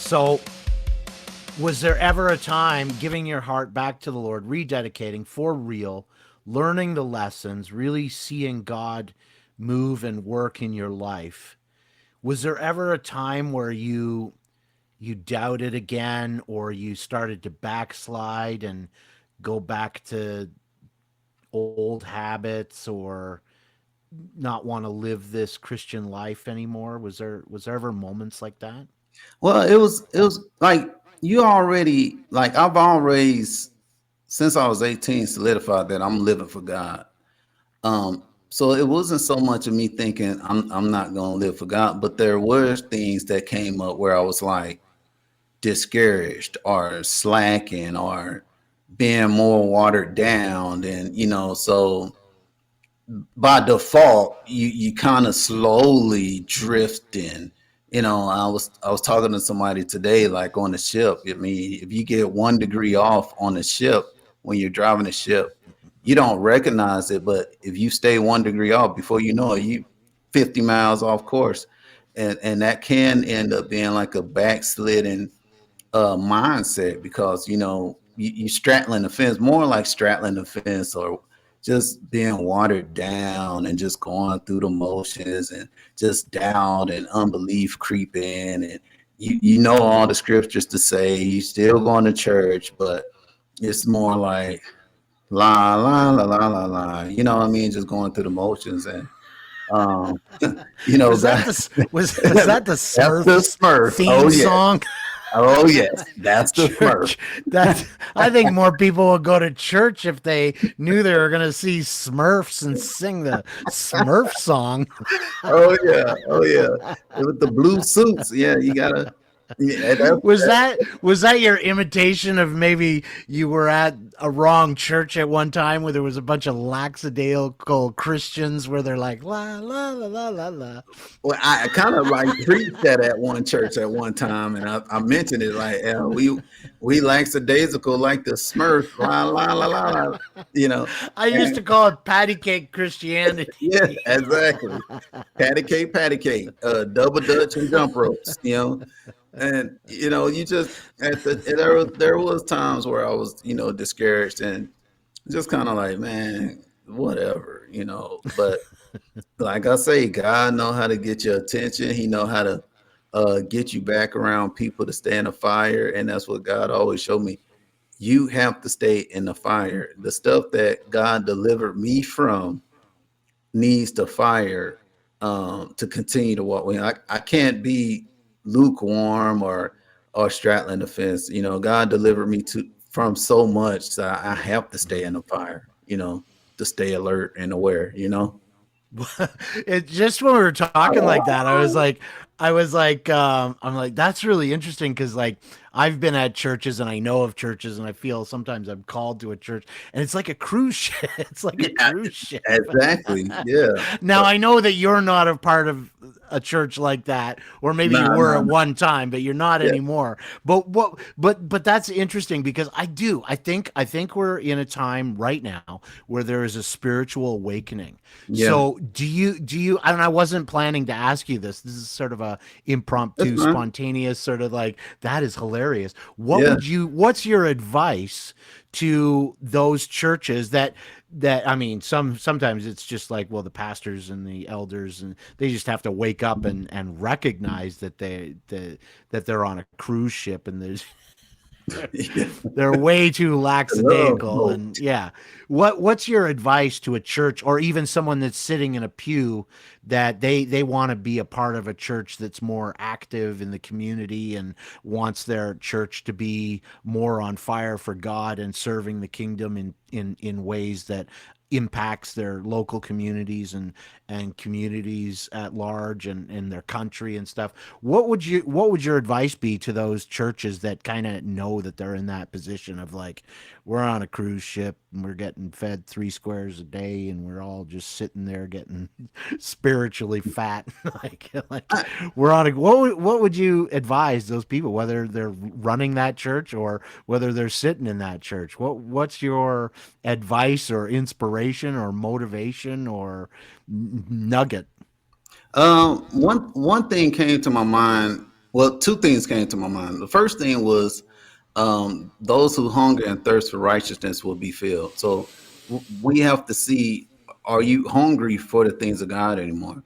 So, was there ever a time giving your heart back to the Lord, rededicating for real, learning the lessons, really seeing God move and work in your life? Was there ever a time where you doubted again, or you started to backslide and go back to old habits, or not want to live this Christian life anymore? Was there ever moments like that? Well, it was like you already like I've always since I was 18 solidified that I'm living for God. So it wasn't so much of me thinking I'm not gonna live for God, but there were things that came up where I was like discouraged or slacking or being more watered down and so by default you kind of slowly drifting. I was talking to somebody today, like on the ship. I mean, if you get 1 degree off on the ship when you're driving the ship, you don't recognize it, but if you stay 1 degree off, before you know it, you 50 miles off course. And that can end up being like a backsliding mindset, because you straddling the fence, more like straddling the fence, or just being watered down and just going through the motions, and just doubt and unbelief creep in, and you know all the scriptures to say, you still going to church, but it's more like la la la la la la, you know what I mean, just going through the motions. And um Was that God, the was that the that's the Smurfs Smurf. theme Oh yes. song? Oh yes, that's the Smurf. Church. That I think more people would go to church if they knew they were going to see Smurfs and sing the Smurf song. Oh yeah, oh yeah. With the blue suits, yeah, you gotta. Yeah, Was that your imitation of, maybe you were at a wrong church at one time where there was a bunch of lackadaisical Christians where they're like la la la la la la. well, I kind of like preached that at one church at one time, and I mentioned it like, we lackadaisical like the Smurf, la la la la la, you know. I used to And call it patty cake Christianity. yeah, exactly. Patty cake, double dutch and jump ropes, and you just there was times where I was discouraged and just kind of like, man, whatever, but like I say, God know how to get your attention. He know how to get you back around people to stay in the fire, and that's what God always showed me. You have to stay in the fire. The stuff that God delivered me from needs the fire, to continue to walk with. I can't be lukewarm or straddling the fence. God delivered me from so much, so I have to stay in the fire. To stay alert and aware. It just when we were talking like that, I'm like, that's really interesting because like I've been at churches and I know of churches and I feel sometimes I'm called to a church and it's like a cruise ship. It's like a Yeah, cruise ship. exactly. Yeah. Now I know that you're not a part of a church like that, or maybe you Nah, were nah, at nah. one time, but you're not Yeah. anymore. But that's interesting because I think we're in a time right now where there is a spiritual awakening. Yeah. So do you? And I wasn't planning to ask you this. This is sort of a That's impromptu, fine. spontaneous sort of like that is hilarious. Yeah. What's your advice to those churches that I mean, sometimes it's just like, well, the pastors and the elders and they just have to wake up and recognize that they're on a cruise ship and Yeah. they're way too The love lackadaisical. And boat. yeah, what's your advice to a church or even someone that's sitting in a pew that they want to be a part of a church that's more active in the community and wants their church to be more on fire for God and serving the kingdom in ways that impacts their local communities and communities at large and their country and stuff. What would your advice be to those churches that kind of know that they're in that position of like, we're on a cruise ship and we're getting fed 3 squares a day and we're all just sitting there getting spiritually fat? like I, we're on a what would you advise those people, whether they're running that church or whether they're sitting in that church? What's your advice or inspiration or motivation or nugget? one thing came to my mind Well, two things came to my mind. The first thing was those who hunger and thirst for righteousness will be filled. So we have to see, are you hungry for the things of God anymore?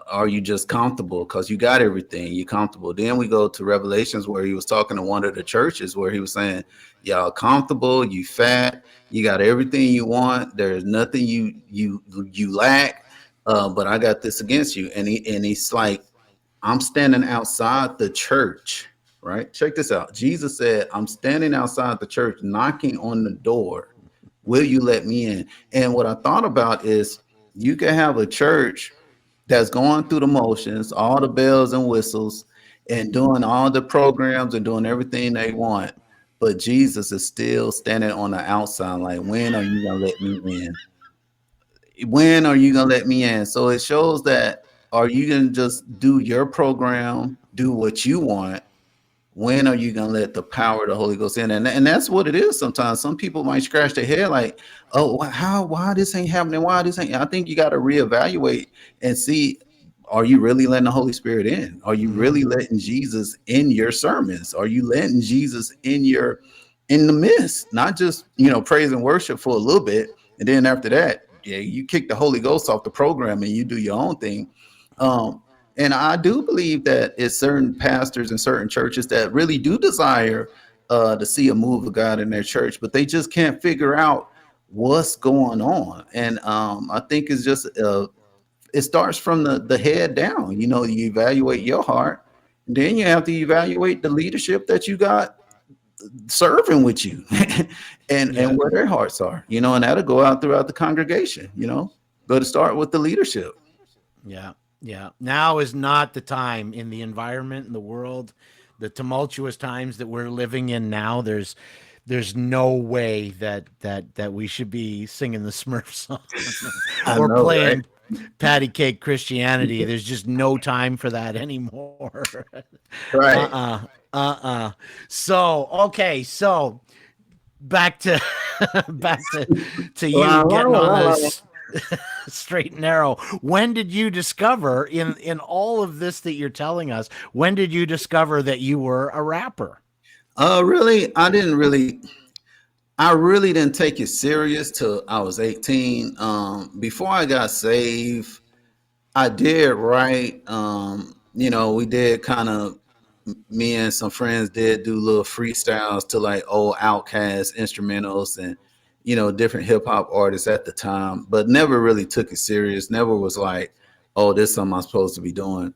Are you just comfortable because you got everything? You comfortable. Then we go to Revelations where he was talking to one of the churches where he was saying, y'all comfortable, you fat, you got everything you want. There's nothing you lack. But I got this against you. And he's like, I'm standing outside the church, right? Check this out. Jesus said, I'm standing outside the church, knocking on the door. Will you let me in? And what I thought about is you can have a church that's going through the motions, all the bells and whistles, and doing all the programs and doing everything they want. But Jesus is still standing on the outside, like, when are you going to let me in? When are you gonna let me in? So it shows that, are you gonna just do your program, do what you want? When are you gonna let the power of the Holy Ghost in? And that's what it is. Sometimes some people might scratch their head like, oh, why this ain't happening? Why this ain't? I think you got to reevaluate and see, are you really letting the Holy Spirit in? Are you really letting Jesus in your sermons? Are you letting Jesus in the midst? Not just praise and worship for a little bit, and then after that, yeah, you kick the Holy Ghost off the program and you do your own thing. And I do believe that it's certain pastors and certain churches that really do desire to see a move of God in their church, but they just can't figure out what's going on. And I think it's just it starts from the head down. You evaluate your heart, and then you have to evaluate the leadership that you got serving with you, and where their hearts are. And that'll go out throughout the congregation. But to start with the leadership. Yeah. Yeah. Now is not the time in the environment in the world, the tumultuous times that we're living in now. There's no way that we should be singing the Smurf song I or know, right? playing patty cake Christianity. There's just no time for that anymore. Right. uh-uh. Uh-uh. So, okay, so back to back to you La, la, getting on la, la. this straight and narrow. When did you discover in all of this that you're telling us, when did you discover that you were a rapper? Really, I really didn't take it serious till I was 18. Before I got saved, I did write. We did kind of, me and some friends did do little freestyles to like old Outkast instrumentals and different hip hop artists at the time, but never really took it serious. Never was like, oh, this is something I'm supposed to be doing.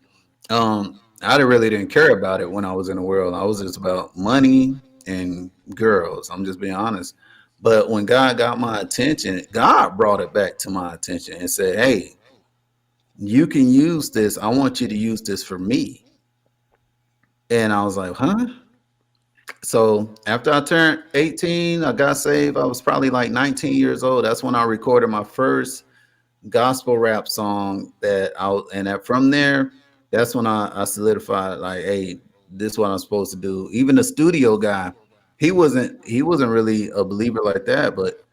I really didn't care about it when I was in the world. I was just about money and girls. I'm just being honest. But when God got my attention, God brought it back to my attention and said, hey, you can use this. I want you to use this for me. And I was like, huh? So after I turned 18, I got saved. I was probably like 19 years old. That's when I recorded my first gospel rap song from there, that's when I solidified, like, hey, this is what I'm supposed to do. Even the studio guy, he wasn't really a believer like that, but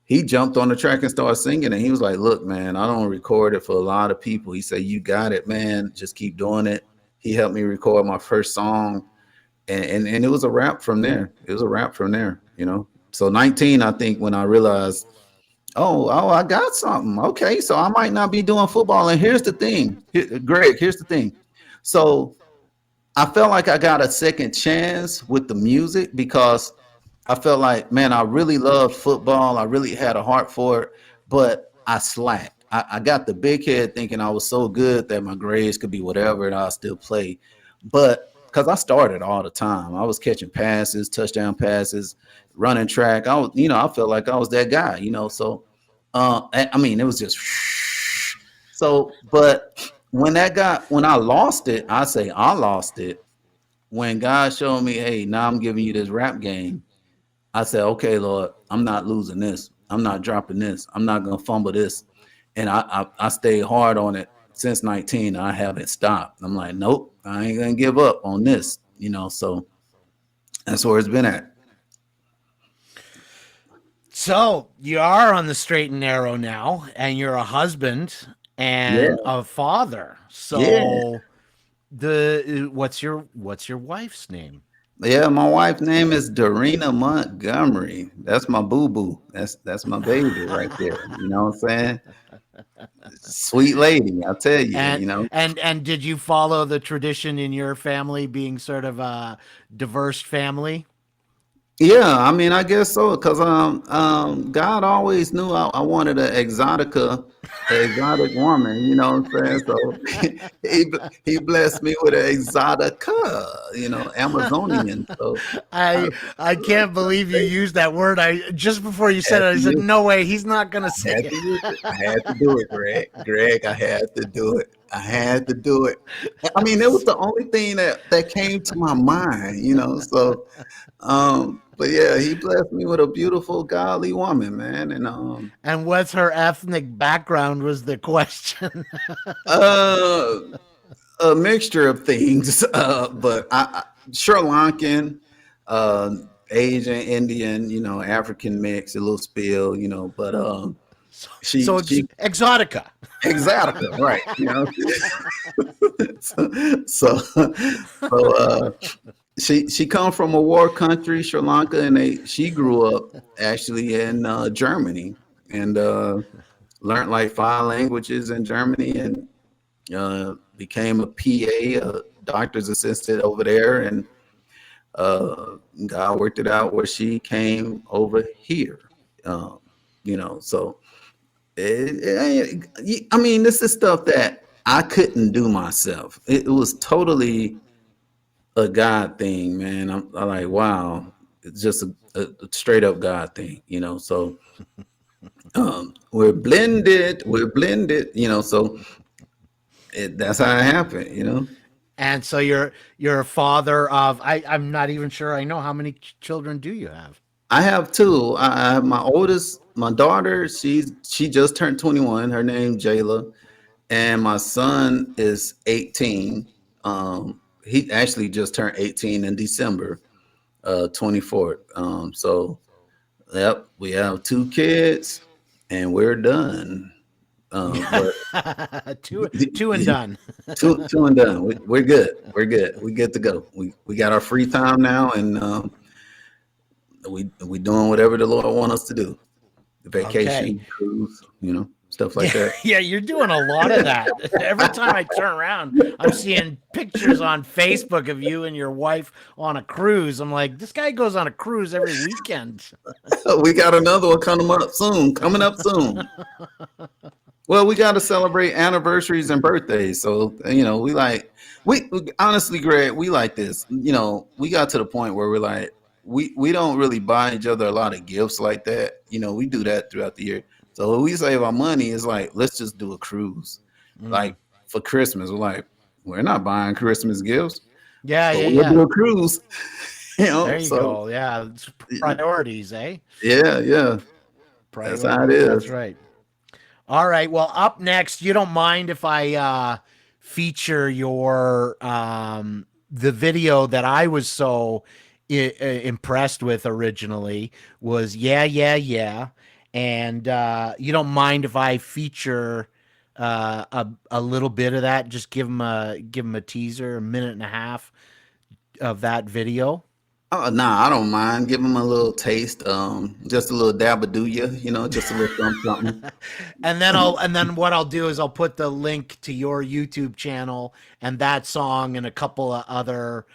he jumped on the track and started singing, and he was like, look, man, I don't record it for a lot of people. He said, you got it, man, just keep doing it. He helped me record my first song, and it was a wrap from there. It was a wrap from there. So 19, I think, when I realized, oh, I got something. Okay, so I might not be doing football. And here's the thing, Greg, here's the thing. So I felt like I got a second chance with the music because I felt like, man, I really loved football. I really had a heart for it, but I slacked. I got the big head thinking I was so good that my grades could be whatever and I'll still play. But because I started all the time, I was catching passes, touchdown passes, running track. I felt like I was that guy. So, I mean, it was just so. But when I lost it, I lost it when God showed me, hey, now I'm giving you this rap game. I said, okay, Lord, I'm not losing this. I'm not dropping this. I'm not gonna fumble this. And I stayed hard on it since 19. I haven't stopped. I'm like, nope, I ain't gonna give up on this. So that's where it's been at. So you are on the straight and narrow now, and you're a husband and Yeah, a father. yeah. So The what's your wife's name? Yeah, my wife's name is Dorena Montgomery. That's my boo boo. That's my baby right there. You know what I'm saying? Sweet lady, I tell you. And You know. and did you follow the tradition in your family being sort of a diverse family? Yeah, I mean, I guess so, because God always knew I wanted an exotic woman. You know what I'm saying? So he blessed me with an exotica, Amazonian. So I, I can't believe you used that word. I just before you said had it, I to said use no way, he's not gonna I say had it. to use it. I had to do it, Greg. Greg, I had to do it. I had to do it. I mean, it was the only thing that came to my mind. So but yeah, he blessed me with a beautiful, godly woman, man. And And what's her ethnic background was the question. uh, a mixture of things, but Sri Lankan, uh, Asian, Indian, African mix, a little spill, but So, she she exotica. exotica, right? So she come from a war country, Sri Lanka, and she grew up actually in Germany and learned like 5 languages in Germany and became a PA, a doctor's assistant over there, and God worked it out where she came over here. Um, so I mean, this is stuff that I couldn't do myself. It was totally a God thing, man. I'm like, wow, it's just a straight up God thing, So we're blended, So that's how it happened. And so you're a father of I'm not even sure I know how many children do you have? I have two. I have my oldest, my daughter. She just turned 21. Her name Jayla, and my son is 18. He actually just turned 18 in December, 24th. So yep, we have two kids, and we're done. But Two and done. two and done. We're good. We're good. We good to go. We got our free time now, and we doing whatever the Lord want us to do. Okay. Vacation, cruise, stuff like Yeah, that. yeah, you're doing a lot of that. Every time I turn around, I'm seeing pictures on Facebook of you and your wife on a cruise. I'm like, this guy goes on a cruise every weekend. We got another one coming up soon. Coming up soon. Well, we got to celebrate anniversaries and birthdays. So, we honestly, Greg, we like this. We got to the point where we're like, we don't really buy each other a lot of gifts like that. We do that throughout the year. So when we save our money, it's like, let's just do a cruise. Mm. Like for Christmas, we're like, we're not buying Christmas gifts, Yeah, but yeah, we'll yeah. do a cruise. There you So go. Yeah, it's priorities, eh? yeah, yeah, that's how it Priorities. That's is. right. All right. Well, up next, you don't mind if I feature your the video that I was so impressed with originally was yeah, yeah, yeah, and you don't mind if I feature a little bit of that? Just give them a teaser, a minute and a half of that video. Oh, nah, I don't mind. Give them a little taste, just a little dab of do just a little something, And then what I'll do is I'll put the link to your YouTube channel and that song and a couple of other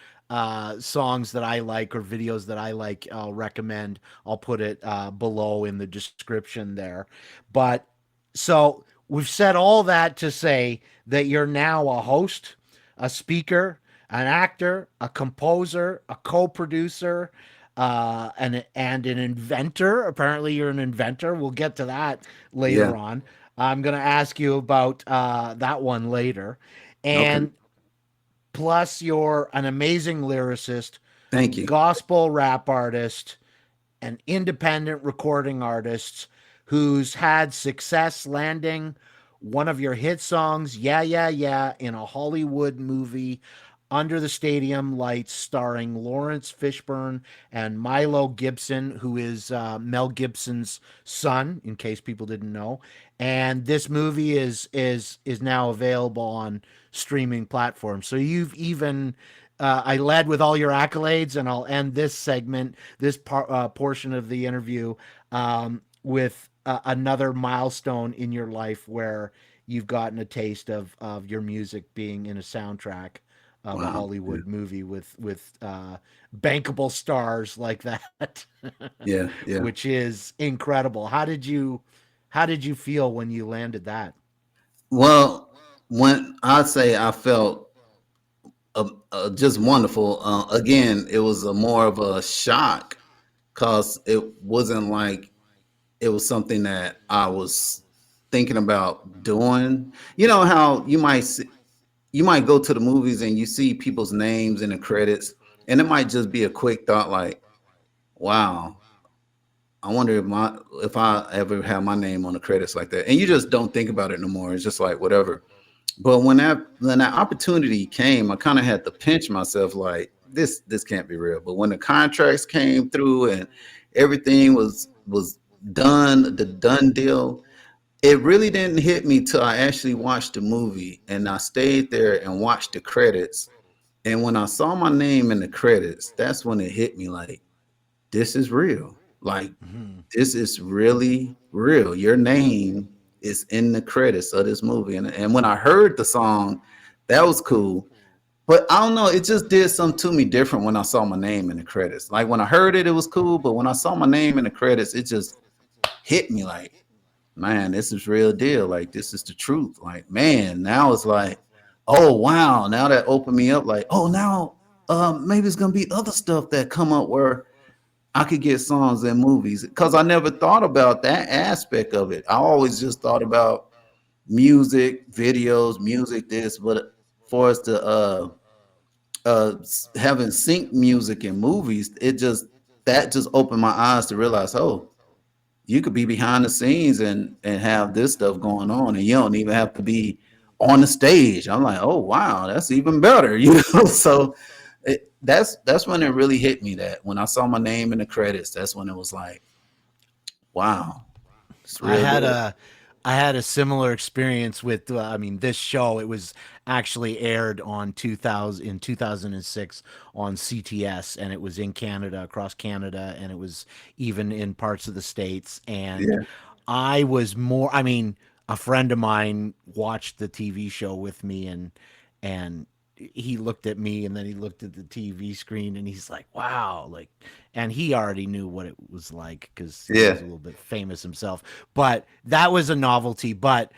songs that I like or videos that I like. I'll recommend. I'll put it below in the description there. But so we've said all that to say that you're now a host, a speaker, an actor, a composer, a co-producer, and an inventor. Apparently, you're an inventor. We'll get to that yeah. later on. I'm going to ask you about that one later. Okay. And plus, you're an amazing lyricist, Thank you. gospel rap artist, an independent recording artist who's had success landing one of your hit songs, Yeah, Yeah, Yeah, in a Hollywood movie. Under the Stadium Lights, starring Lawrence Fishburne and Milo Gibson, who is Mel Gibson's son, in case people didn't know. And this movie is now available on streaming platforms. So you've even I led with all your accolades, and I'll end this segment, portion of the interview, with another milestone in your life where you've gotten a taste of your music being in a soundtrack of a Wow. Yeah. Hollywood movie with bankable stars like that, Yeah. Yeah. which is incredible. How did you feel when you landed that? Well, when I say I felt just wonderful, again, it was a more of a shock because it wasn't like it was something that I was thinking about doing. You know how you might go to the movies and you see people's names in the credits, and it might just be a quick thought like, "Wow, I wonder if I ever have my name on the credits like that." And you just don't think about it no more. It's just like whatever. But when that opportunity came, I kind of had to pinch myself like this can't be real. But when the contracts came through and everything was done, the done deal, it really didn't hit me till I actually watched the movie and I stayed there and watched the credits. And when I saw my name in the credits, that's when it hit me like, this is real. Like, Mhm. this is really real. Your name is in the credits of this movie. And when I heard the song, that was cool. But I don't know, it just did something to me different when I saw my name in the credits. Like when I heard it, it was cool. But when I saw my name in the credits, it just hit me like, man, this is real deal. Like this is the truth. Like, man, now it's like, oh wow, now that opened me up. Like, oh now maybe it's gonna be other stuff that come up where I could get songs in movies. Because I never thought about that aspect of it. I always just thought about music, videos, music, this, but for us to having sync music in movies, it just that just opened my eyes to realize, oh, you could be behind the scenes and have this stuff going on, and you don't even have to be on the stage. I'm like, oh wow, that's even better, you know. So that's when it really hit me that when I saw my name in the credits, that's when it was like, wow, it's I real had good. a I had a similar experience with I mean this show. It was actually aired on 2000 in 2006 on CTS, and it was in Canada, across Canada, and it was even in parts of the states. And Yeah, I was more I mean a friend of mine watched the TV show with me, and he looked at me, and then he looked at the TV screen, and he's like, "Wow!" Like, and he already knew what it was like because he yeah, was a little bit famous himself. But that was a novelty. But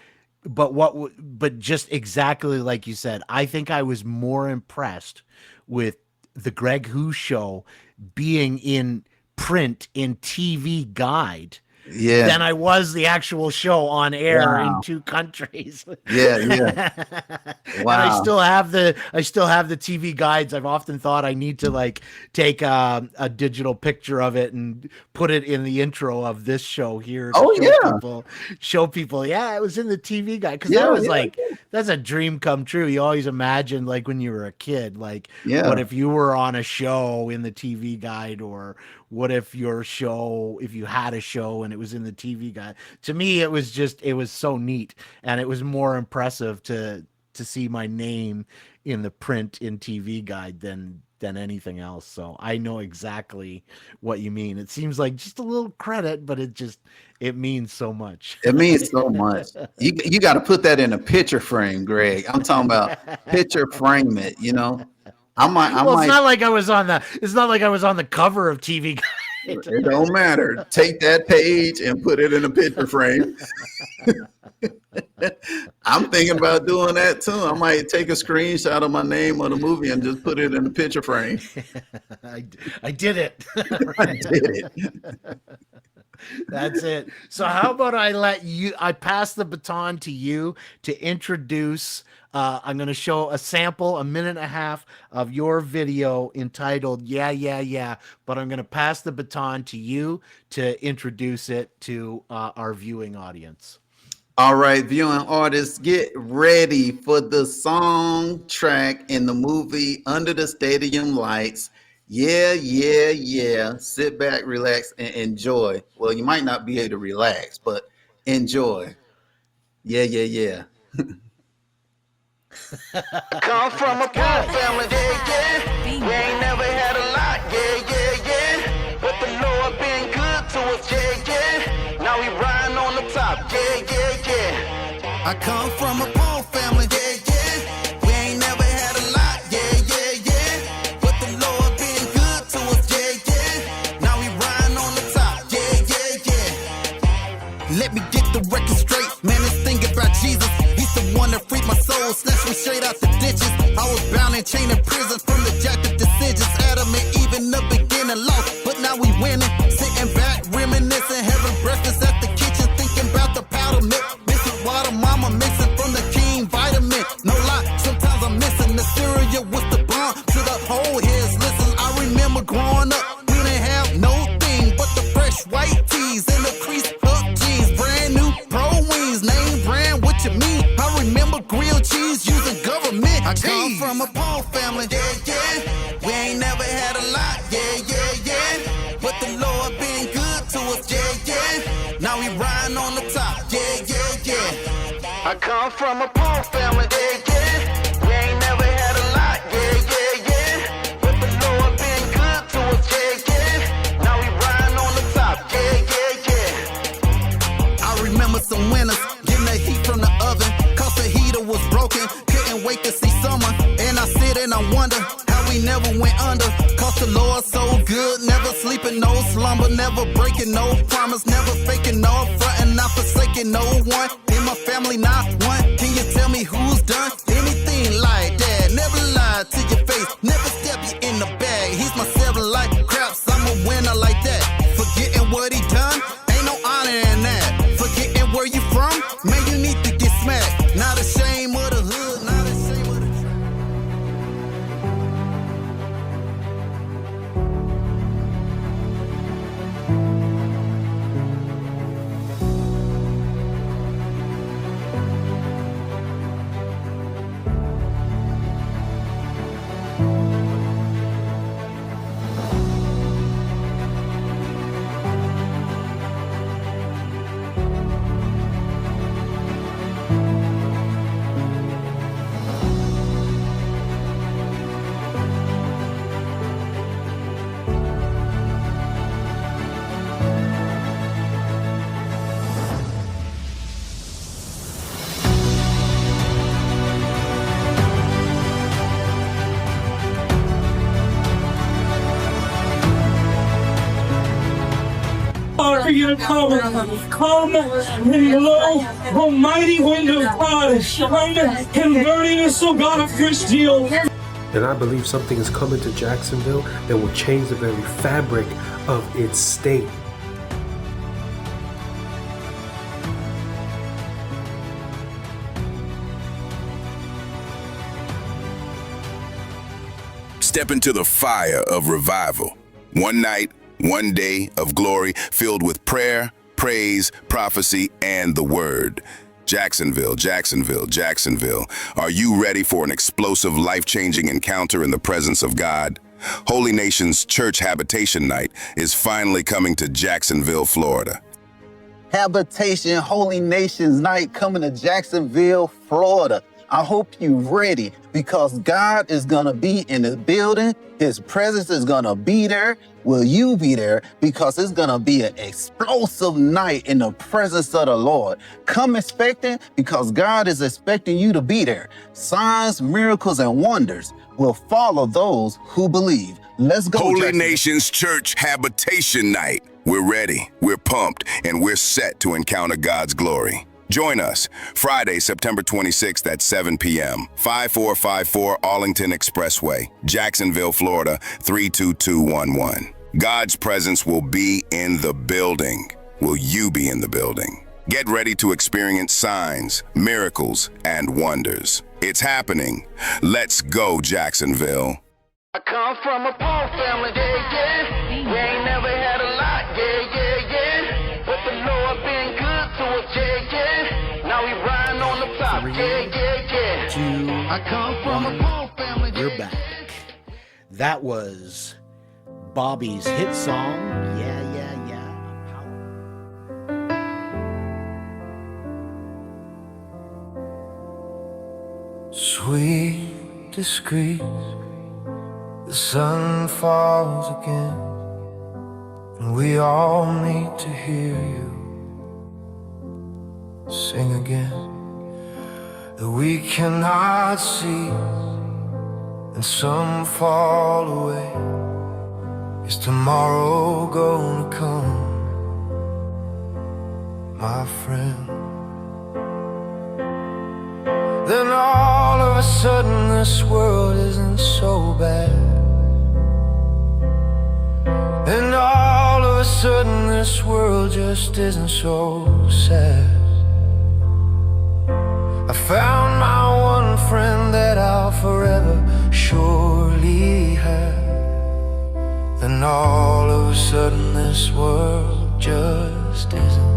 just exactly like you said, I think I was more impressed with the Greg Who show being in print in TV Guide yeah. than I was the actual show on air in Wow. two countries. Yeah, yeah. And Wow. I still have the TV guides. I've often thought I need to like take a digital picture of it and put it in the intro of this show here to Oh yeah, show people, yeah, it was in the TV guide, because that yeah, was yeah, like that's a dream come true. You always imagined like when you were a kid, like what yeah. if you were on a show in the TV guide, or what if your show, if you had a show and it was in the TV guide. To me, it was so neat, and it was more impressive to see my name in the print in TV guide than anything else. So I know exactly what you mean. It seems like just a little credit, but it means so much. It means so much. You got to put that in a picture frame, Greg. I'm talking about picture frame it. You know, I Well, might. it's not like I was on the cover of TV guide. It don't matter. Take that page and put it in a picture frame. I'm thinking about doing that too. I might take a screenshot of my name on the movie and just put it in the picture frame. I, I did it. I did it. That's it. So how about I pass the baton to you to introduce, I'm going to show a sample, a minute and a half of your video entitled Yeah, Yeah, Yeah, but I'm going to pass the baton to you to introduce it to our viewing audience. All right, viewing artists, get ready for the soundtrack in the movie Under the Stadium Lights. Yeah, yeah, yeah. Sit back, relax, and enjoy. Well, you might not be able to relax, but enjoy. Yeah, yeah, yeah. Come from a poor family, yeah, yeah. We ain't never had a lot, yeah, yeah, yeah. But the Lord been good to us, yeah, yeah. Now we riding on the top, yeah, yeah, yeah. I come from a poor family, yeah, yeah. We ain't never had a lot, yeah, yeah, yeah. But the Lord been good to us, yeah, yeah. Now we riding on the top, yeah, yeah, yeah. Let me get the record straight, man, this thing about Jesus. He's the one that freed my soul, snatched me straight out the ditches. I was bound and chained in prison from the jack of decisions. Adam and Eve in the beginning lost, but now we winning. Sitting back, reminiscing, having breakfast at the kitchen, thinking about the powder milk. Missing water, mama mixing from the King vitamin. No lie, sometimes I'm missing the cereal with the bomb to the whole heads. Listen, I remember growing up, we didn't have no thing but the fresh white tees and the creased up jeans. Brand new pro wings, name brand, what you mean? I remember grilled cheese using government. I come from a poor family, yeah, yeah. We ain't never had a lot, yeah, yeah, yeah. But the Lord been good to us, yeah, yeah. Now we riding on the top, yeah, yeah, yeah. I come from a poor family, yeah, yeah. We ain't never had a lot, yeah, yeah, yeah. But the Lord been good to us, yeah, yeah. Now we riding on the top, yeah, yeah, yeah. I remember some winters, getting the heat from the oven, cause the heater was broken. Couldn't wait to see summer, and I sit and I wonder how we never went under. Cause the Lord so good, never sleeping, no slumber, never breaking no promise, never faking no frontin', not forsaking no one. In my family, not one. Can you tell me who's done anything like that? Never lied to your face, never step you in the bag. He's my seven like craps, I'm a winner like that. Forgetting what he done, ain't no honor in that. Forgetting where you from, man, you need to get smacked. Not ashamed of the hood, not ashamed of the truth. Come and blow the mighty wind of God. Come converting us, oh God, of Chris Deal. And I believe something is coming to Jacksonville that will change the very fabric of its state. Step into the fire of revival. One night, one day of glory filled with prayer, praise, prophecy, and the word. Jacksonville, Jacksonville, Jacksonville. Are you ready for an explosive, life-changing encounter in the presence of God? Holy Nations Church Habitation Night is finally coming to Jacksonville, Florida. Habitation Holy Nations Night coming to Jacksonville, Florida. I hope you're ready because God is going to be in the building. His presence is going to be there. Will you be there? Because it's going to be an explosive night in the presence of the Lord. Come expecting because God is expecting you to be there. Signs, miracles, and wonders will follow those who believe. Let's go. Holy Jackson. Nations Church Habitation Night. We're ready, we're pumped, and we're set to encounter God's glory. Join us Friday, September 26th at 7 p.m., 5454 Arlington Expressway, Jacksonville, Florida, 32211. God's presence will be in the building. Will you be in the building? Get ready to experience signs, miracles, and wonders. It's happening. Let's go, Jacksonville. I come from a poor family, yeah, yeah. We ain't never had a lot, yeah, yeah, yeah. But the Lord been good to us, yeah, yeah. to I come from a poor family. We're Back. That was Bobby's hit song, Yeah, Yeah, Yeah. Sweet, discreet, the sun falls again, and we all need to hear you sing again. That we cannot see, and some fall away. Is tomorrow gonna come, my friend? Then all of a sudden this world isn't so bad, and all of a sudden this world just isn't so sad. I found my one friend that I'll forever surely have. Then all of a sudden this world just isn't